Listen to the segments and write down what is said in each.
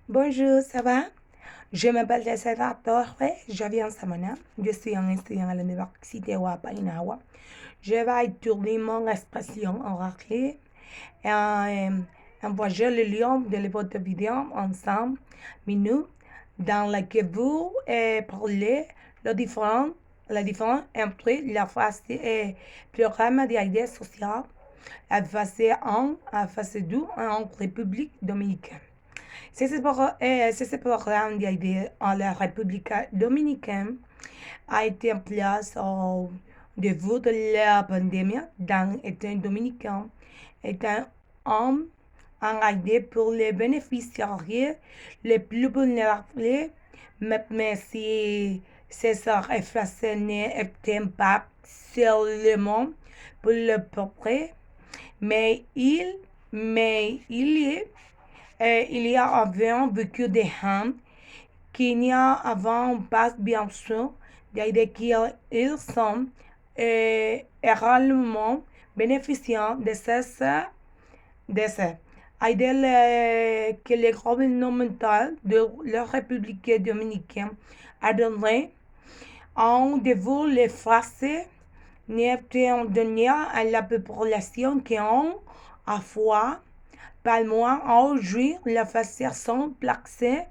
Bonjour, ça va? Je m'appelle Jessica Torres, je viens de Samana. Je suis un étudiant à l'université Wapainawa. Je vais étudier mon expression orale et envoyer le lien de votre vidéo en 5 minutes dans laquelle vous parlez la différence entre la phase programme d'aide sociale, la phase 1 et la phase 2 en République dominicaine. Ce programme d'aide en la République dominicaine a été en place au début de la pandémie dans l'État dominicain, étant un aide pour les bénéficiaires les plus vulnérables, même si ces efforts n'étaient pas seulement pour le peuple, mais il y a avant beaucoup de gens qui n'y a avant pas bien sûr d'aider qu'ils sont réellement bénéficiaires de ces aides que le gouvernement de la République dominicaine a donné en devant les français n'étaient donnés à la population qui ont à fois par mois aujourd'hui la façon placée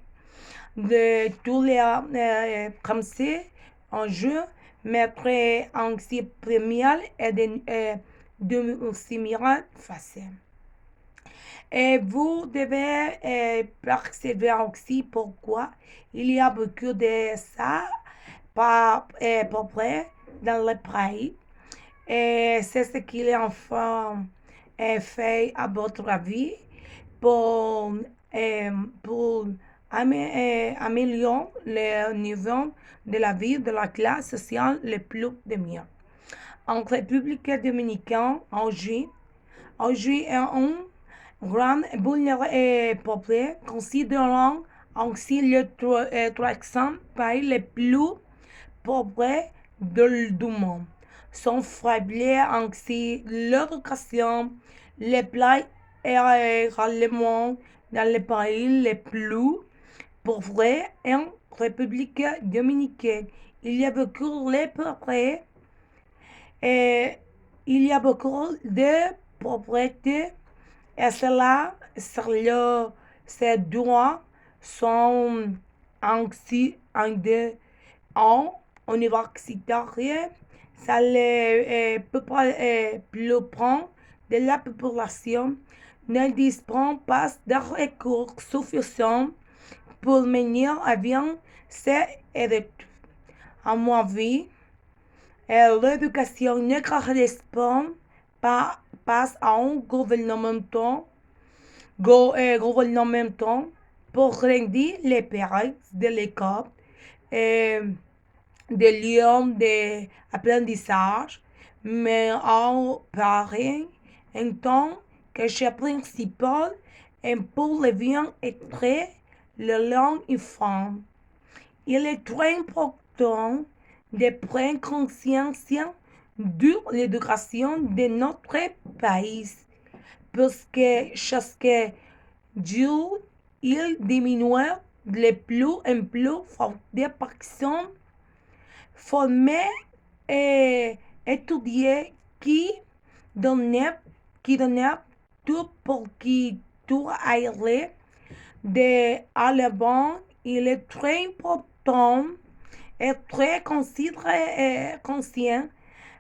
de tous les Français en jeu, mettre en première et de similaires facettes. Et vous devez percevoir aussi pourquoi il y a beaucoup de ça par près dans le pays. Et c'est ce qu'il est enfin fait à votre avis pour, pour améliorer le niveau de la vie de la classe sociale le plus démunie. En République dominicaine, aujourd'hui est un grand peuple considérant ainsi le 300 pays les plus pauvres du monde. Sont faibles ainsi l'éducation, les plats également dans les pays les plus pauvres en République dominicaine. Il y a beaucoup de pauvreté et il y a beaucoup de pauvreté et cela, ces droits sont ainsi en universitaire. Ça le plus prend de la population ne dispose pas de recours suffisants pour mener à bien ces études. À mon avis, l'éducation ne correspond pas à un gouvernement pour rendre les parents de l'école des lieux d'apprentissage, mais en parlant en tant que chef principal et pour le bien-être le langue enfant. Il est très important de prendre conscience de l'éducation de notre pays, parce que chaque jour, il diminue de plus en plus de personnes formées et étudiées qui donnent tout pour qui tout aille à l'avant. Il est très important et très conscient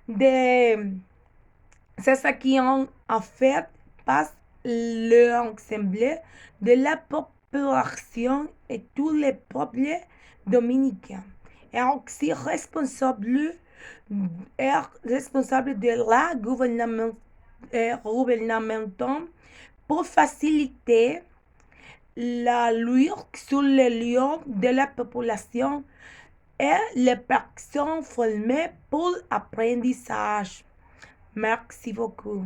de ce qui en fait passe l'ensemble de la population et tous les peuples dominicains. Et aussi responsable de la gouvernement pour faciliter la lutte sur les lieux de la population et les personnes formées pour l'apprentissage. Merci beaucoup.